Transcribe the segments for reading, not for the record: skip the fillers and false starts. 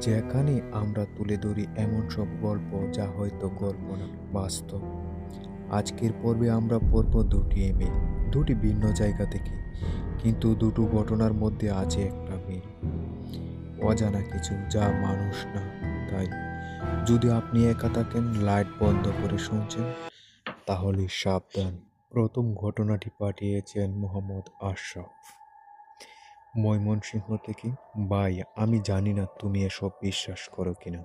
যেখানে আমরা তুলে ধরি এমন সব গল্প যা হয়তো গল্প না, বাস্তব। আজকের পর্বে আমরা পড়ব দুটি ইমেল, দুটি ভিন্ন জায়গা থেকে, কিন্তু দুটো ঘটনার মধ্যে আছে একটা মিল, অজানা কিছু যা মানুষ না। তাই যদি আপনি একা থাকেন, লাইট বন্ধ করে শুনছেন, তাহলে সাবধান। প্রথম ঘটনাটি পাঠিয়েছেন মোহাম্মদ আশরাফ, ময়মনসিংহ থেকে। ভাই, আমি জানি না তুমি এসব বিশ্বাস করো কিনা,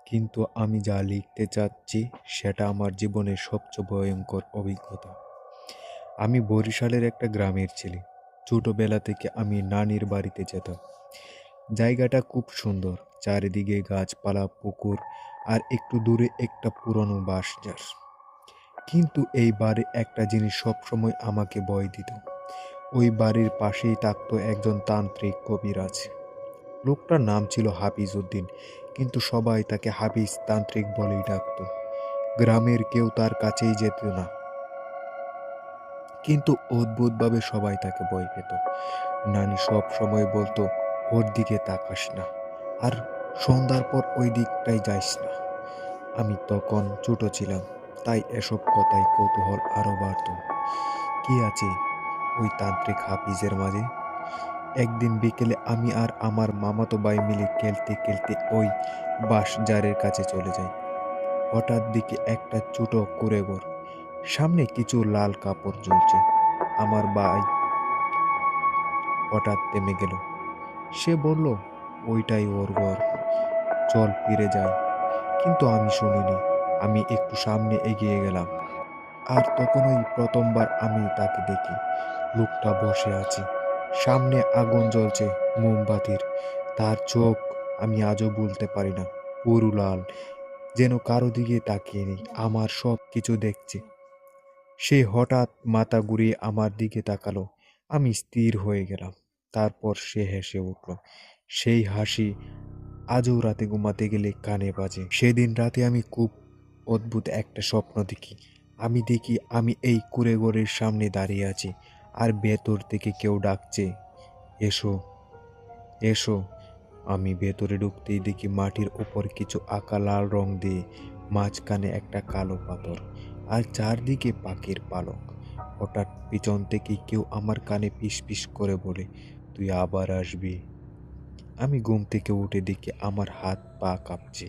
কিন্তু আমি যা লিখতে চাচ্ছি সেটা আমার জীবনের সবচেয়ে ভয়ঙ্কর অভিজ্ঞতা। আমি বরিশালের একটা গ্রামের ছেলে। ছোটবেলা থেকে আমি নানির বাড়িতে যেতাম। জায়গাটা খুব সুন্দর, চারিদিকে গাছপালা, পুকুর, আর একটু দূরে একটা পুরনো বাঁশঝাড়। কিন্তু এই বাড়ির একটা জিনিস সবসময় আমাকে ভয় দিত। ওই বাড়ির পাশেই থাকতো একজন তান্ত্রিক কবিরাজ। লোকটার নাম ছিল হাফিজ উদ্দিন, কিন্তু সবাই তাকে হাফিজ তান্ত্রিক বলেই ডাকত। গ্রামের কেউ তার কাছেই যেত না, কিন্তু অদ্ভুতভাবে সবাই তাকে ভয় পেত। নানি সব সময় বলতো, ওর দিকে তাকাস না, আর সন্ধ্যার পর ওই দিকটাই যাইস না। আমি তখন ছোট ছিলাম, তাই এসব কথায় কৌতূহল আরো বাড়ত। কি আছে ওই তান্ত্রিক হাফিজের মাঝে? একদিন বিকেলে আমি আর আমার মামাতো ভাই মিলে খেলতে খেলতে ওই বাঁশঝাড়ের কাছে চলে যাই। হঠাৎ দিকে একটা ছোট কুঁড়েঘর, সামনে কিছু লাল কাপড় ঝুলছে। আমার ভাই হঠাৎ থেমে গেল। সে বলল, ওইটাই ওর ঘর, চল ফিরে যাই। কিন্তু আমি শুনিনি। আমি একটু সামনে এগিয়ে গেলাম, আর তখনই প্রথমবার আমি তাকে দেখি। লোকটা বসে আছে, সামনে আগুন জ্বলছে মোমবাতির। তার চোখ আমি আজও ভুলতে পারি না, পুরো লাল, যেন কারো দিকে তাকিয়ে নেই, আমার সব কিছু দেখছে। সে হঠাৎ মাথা ঘুরিয়ে আমার দিকে তাকালো। আমি স্থির হয়ে গেলাম। তারপর সে হেসে উঠল। সেই হাসি আজও রাতে ঘুমাতে গেলে কানে বাজে। সেদিন রাতে আমি খুব অদ্ভুত একটা স্বপ্ন দেখি। আমি দেখি আমি এই কুঁড়েঘরের সামনে দাঁড়িয়ে আছি, আর ভেতর থেকে কেউ ডাকছে, এসো, এসো। আমি ভেতরে ঢুকতেই দেখি মাটির উপর কিছু আঁকা লাল রং দিয়ে, মাঝখানে একটা কালো পাথর, আর চারদিকে পাখির পালক। হঠাৎ পিছন থেকে কেউ আমার কানে ফিস ফিস করে বলে, তুই আবার আসবি। আমি ঘুম থেকে উঠে দেখি আমার হাত পা কাঁপছে,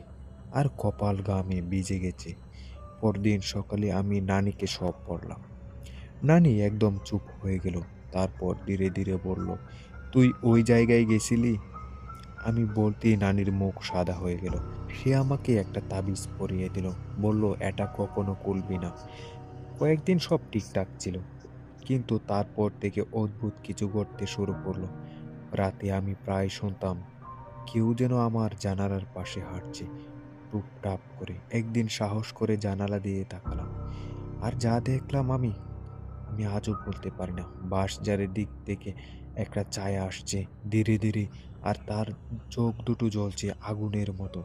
আর কপাল ঘামে ভিজে গেছে। পরদিন সকালে আমি নানিকে সব বললাম। নানি একদম চুপ হয়ে গেল। তারপর ধীরে ধীরে বলল, তুই ওই জায়গায় গেছিলি? আমি বলতেই নানির মুখ সাদা হয়ে গেল। সে আমাকে একটা তাবিজ পরিয়ে দিল, বলল, এটা কখনো খুলবি না। কয়েকদিন সব ঠিকঠাক ছিল, কিন্তু তারপর থেকে অদ্ভুত কিছু ঘটতে শুরু করলো। রাতে আমি প্রায় শুনতাম কেউ যেন আমার জানালার পাশে হাঁটছে, টুপটাপ করে। একদিন সাহস করে জানালা দিয়ে তাকালাম, আর যা দেখলাম আমি আমি আজও বলতে পারি না। বাঁশঝাড়ের দিক থেকে একটা ছায়া আসছে ধীরে ধীরে, আর তার চোখ দুটো জ্বলছে আগুনের মতো।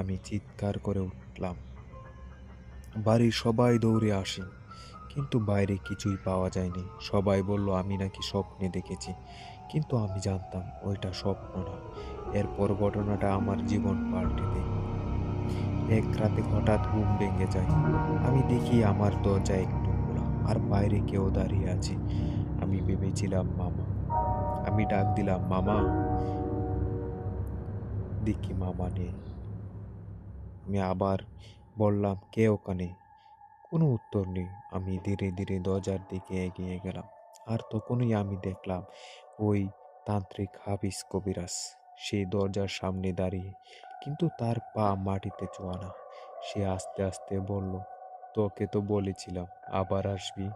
আমি চিৎকার করে উঠলাম। বাড়ির সবাই দৌড়ে আসে, কিন্তু বাইরে কিছুই পাওয়া যায়নি। সবাই বলল আমি নাকি স্বপ্নে দেখেছি, কিন্তু আমি জানতাম ওইটা স্বপ্ন না। এরপর ঘটনাটা আমার জীবন পাল্টে দেয়। এক রাতে হঠাৎ ঘুম ভেঙে যায়। আমি দেখি আমার দরজা একটু খোলা, আর বাইরে কেউ দাঁড়িয়ে আছে। আমি ভেবেছিলাম মামা। আমি ডাক দিলাম, মামা। দেখি মামা নেই। আমি আবার বললাম, কে ওখানে? কোনো উত্তর নেই। আমি ধীরে ধীরে দরজার দিকে এগিয়ে গেলাম, আর তখনই আমি দেখলাম ওই তান্ত্রিক হাফিজ কবিরাজ সেই দরজার সামনে দাঁড়িয়ে, কিন্তু তার পা মাটিতে ছোঁয়া না। সে আস্তে আস্তে বলল, তোকে তো বলেছিলাম আবার আসবি।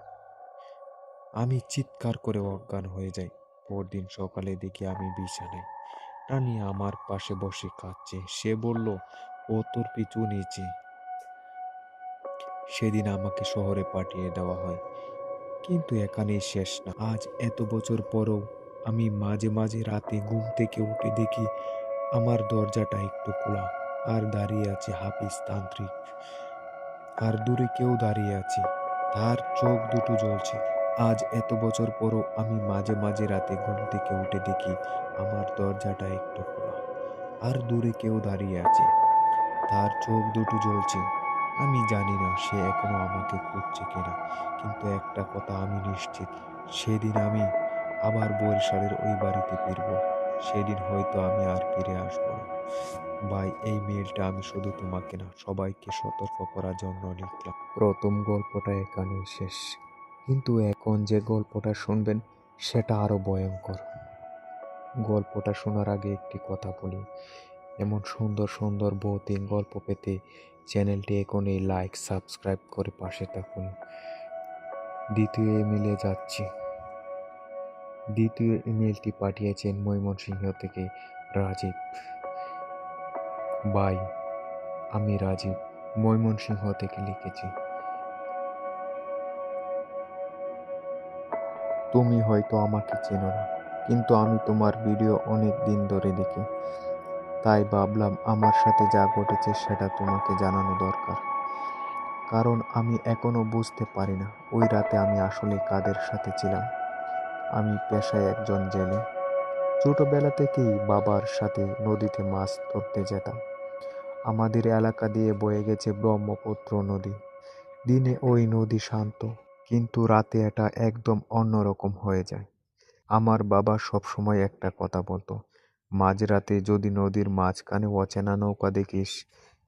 আমি চিৎকার করে অজ্ঞান হয়ে যাই। পরদিন সকালে দেখি আমি বিছানায়, নানি আমার পাশে বসে কাঁদছে। সে বলল, ও তোর পিছু নিয়েছে। সেদিন আমাকে শহরে পাঠিয়ে দেওয়া হয়, কিন্তু এখানেই শেষ না। আজ এত বছর পরেও আমি মাঝে মাঝে রাতে ঘুম থেকে উঠে দেখি আমার দরজাটা একটু খোলা, আর দাঁড়িয়ে আছে হাফিজ তান্ত্রিক। আর দূরে কেউ দাঁড়িয়ে আছে, তার চোখ দুটো জ্বলছে। আজ এত বছর পরও আমি মাঝে মাঝে রাতে ঘুম থেকে উঠে দেখি আমার দরজাটা একটু খোলা, আর দূরে কেউ দাঁড়িয়ে আছে, তার চোখ দুটো জ্বলছে। আমি জানি না সে এখনো আমাকে খুঁজছে কিনা, কিন্তু একটা কথা আমি নিশ্চিত, সেদিন আমি আবার বরিশালের ওই বাড়িতে ফিরব। সেদিন হয়তো আমি আর ফিরে আসবো না। ভাই, এই মেইলটা আমি শুধু তোমাকে না, সবাইকে সতর্ক করার জন্য লিখলাম। প্রথম গল্পটা এখানেই শেষ, কিন্তু এখন যে গল্পটা শুনবেন সেটা আরো ভয়ঙ্কর। গল্পটা শোনার আগে একটি কথা বলি, এমন সুন্দর সুন্দর ভৌতিক গল্প পেতে চ্যানেলটি এখনই লাইক সাবস্ক্রাইব করে পাশে থাকুন। দ্বিতীয় ইমেলে যাচ্ছি। দ্বিতীয় ইমেলটি পাঠিয়েছেন ময়মনসিংহ থেকে রাজীব। ভাই, আমি রাজীব, ময়মনসিংহ থেকে লিখেছি। তুমি হয়তো আমাকে চেনো না, কিন্তু আমি তোমার ভিডিও অনেক দিন ধরে দেখি। তাই ভাবলাম আমার সাথে যা ঘটেছে সেটা তোমাকে জানানো দরকার। কারণ আমি এখনো বুঝতে পারি না ওই রাতে আমি আসলে কাদের সাথে ছিলাম। আমি পেশায় একজন জেলে। ছোটবেলা থেকেই বাবার সাথে নদীতে মাছ ধরতে যেতাম। আমাদের এলাকা দিয়ে বয়ে গেছে ব্রহ্মপুত্র নদী। দিনে ওই নদী শান্ত, কিন্তু রাতে এটা একদম অন্যরকম হয়ে যায়। আমার বাবা সবসময় একটা কথা বলতো, মাঝরাতে যদি নদীর মাঝখানে অচেনা নৌকা দেখিস,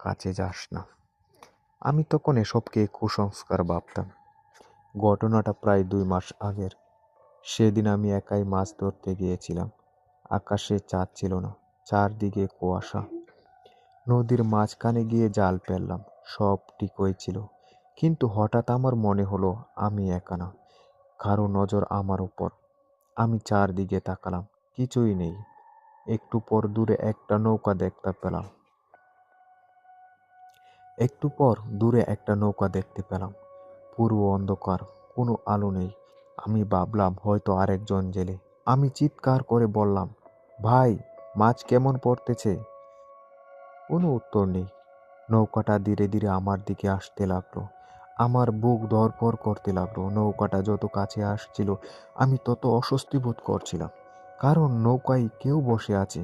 কাছে যাস না। আমি তখন এসবকে কুসংস্কার ভাবতাম। ঘটনাটা প্রায় 2 মাস আগের। সেদিন আমি একাই মাছ ধরতে গিয়েছিলাম। আকাশে চাঁদ ছিল না, চারদিকে কুয়াশা। নদীর মাঝখানে গিয়ে জাল ফেললাম, সব ঠিকই ছিল। কিন্তু হঠাৎ আমার মনে হলো আমি একা না, কারো নজর আমার উপর। আমি চারদিকে তাকালাম, কিছুই নেই। একটু পর দূরে একটা নৌকা দেখতে পেলাম। একটু পর দূরে একটা নৌকা দেখতে পেলাম। পুরো অন্ধকার, কোনো আলো নেই। আমি ভাবলাম হয়তো আরেকজন জেলে। আমি চিৎকার করে বললাম, ভাই, মাছ কেমন পড়তেছে? কোনো উত্তর নেই। নৌকাটা ধীরে ধীরে আমার দিকে আসতে লাগলো। আমার বুক ধড়ফড় করতে লাগলো। নৌকাটা যত কাছে আসছিল আমি তত অস্বস্তি বোধ করছিলাম। কারণ নৌকায় কেউ বসে আছে,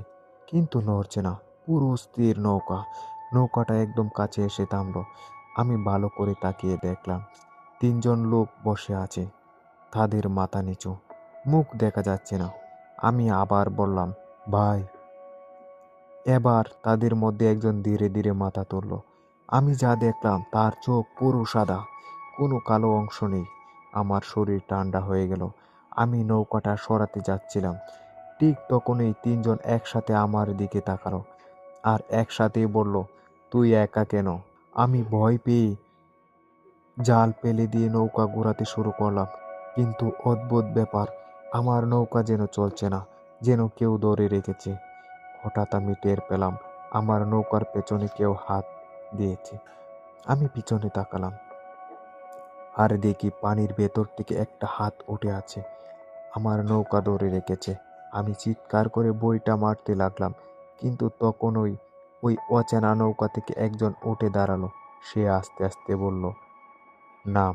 কিন্তু নড়ছে না। পুরো স্থির নৌকা। নৌকাটা একদম কাছে এসে থামলো। আমি ভালো করে তাকিয়ে দেখলাম 3জন লোক বসে আছে। তাদের মাথা নিচু, মুখ দেখা যাচ্ছে না। আমি আবার বললাম, ভাই। এবার তাদের মধ্যে একজন ধীরে ধীরে মাথা তুলল। আমি যা দেখলাম তার চোখ পুরো সাদা, কোনো কালো অংশ নেই। আমার শরীর ঠান্ডা হয়ে গেল। আমি নৌকাটা সরাতে যাচ্ছিলাম, ঠিক তখনই 3জন একসাথে আমার দিকে তাকালো আর একসাথেই বলল, তুই একা কেন? আমি ভয় পেয়ে জাল ফেলে দিয়ে নৌকা ঘোরাতে শুরু করলাম। কিন্তু অদ্ভুত ব্যাপার, আমার নৌকা যেন চলছে না, যেন কেউ ধরে রেখেছে। হঠাৎ আমি টের পেলাম আমার নৌকার পেছনে কেউ হাত দিয়েছে। আমি পিছনে তাকালাম আর দেখি পানির ভেতর থেকে একটা হাত উঠে আছে, আমার নৌকা ধরে রেখেছে। আমি চিৎকার করে বইটা মারতে লাগলাম, কিন্তু তখনই ওই অচেনা নৌকা থেকে একজন উঠে দাঁড়ালো। সে আস্তে আস্তে বলল, নাম।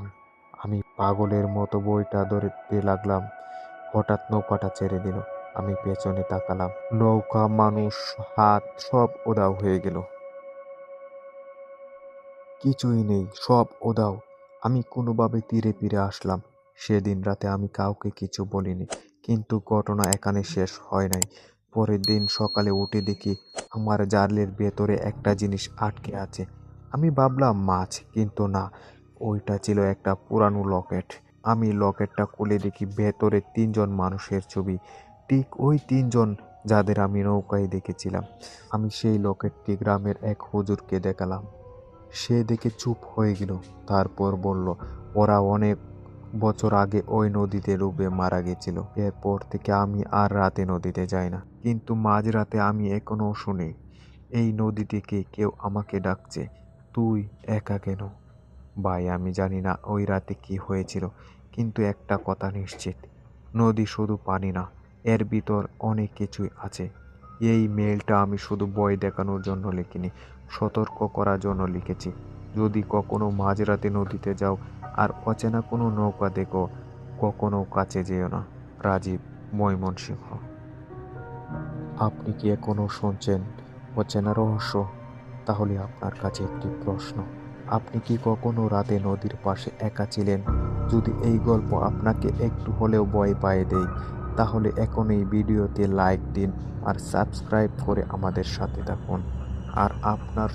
আমি পাগলের মতো বইটা ধরতে লাগলাম। হঠাৎ নৌকাটা ছেড়ে দিল। আমি পেছনে তাকালাম, নৌকা, মানুষ, হাত সব উধাও হয়ে গেল। কিছুই নেই, সব উধাও। আমি কোনোভাবে তীরে ফিরে আসলাম। সেদিন রাতে আমি কাউকে কিছু বলিনি, কিন্তু ঘটনা এখানে শেষ হয় নাই। পরের দিন সকালে উঠে দেখি আমার জালের ভেতরে একটা জিনিস আটকে আছে। আমি ভাবলাম মাছ, কিন্তু না, ওইটা ছিল একটা পুরানো লকেট। আমি লকেটটা খুলে দেখি ভেতরে 3জন মানুষের ছবি, ঠিক ওই 3জন যাদের আমি নৌকায় দেখেছিলাম। আমি সেই লকেটটি গ্রামের এক হুজুরকে দেখালাম। সে দেখে চুপ হয়ে গেল। তারপর বলল, ওরা অনেক বছর আগে ওই নদীতে ডুবে মারা গেছিল। এরপর থেকে আমি আর রাতে নদীতে যাই না, কিন্তু মাঝরাতে আমি এখনো শুনি এই নদী থেকে কেউ আমাকে ডাকছে, তুই একা কেন? ভাই, আমি জানি না ওই রাতে কি হয়েছিল, কিন্তু একটা কথা নিশ্চিত, নদী শুধু পানি না, এর ভিতর অনেক কিছুই আছে। এই মেলটা আমি শুধু ভয় দেখানোর জন্য লিখিনি, সতর্ক করার জন্য লিখেছি। যদি কখনো মাঝরাতে নদীতে যাও আর অচেনা কোনো নৌকা দেখো, কখনো কাছে যেও না। রাজীব, ময়মনসিংহ। আপনি কি এখনো শুনছেন? অচেনা রহস্য। তাহলে আপনার কাছে একটি প্রশ্ন, আপনি কি কখনো রাতে নদীর পাশে একা ছিলেন? যদি এই গল্প আপনাকে একটু হলেও ভয় পাইয়ে দেয়, তাহলে এখন এই ভিডিওতে লাইক দিন আর সাবস্ক্রাইব করে আমাদের সাথে থাকুন। আর আপনার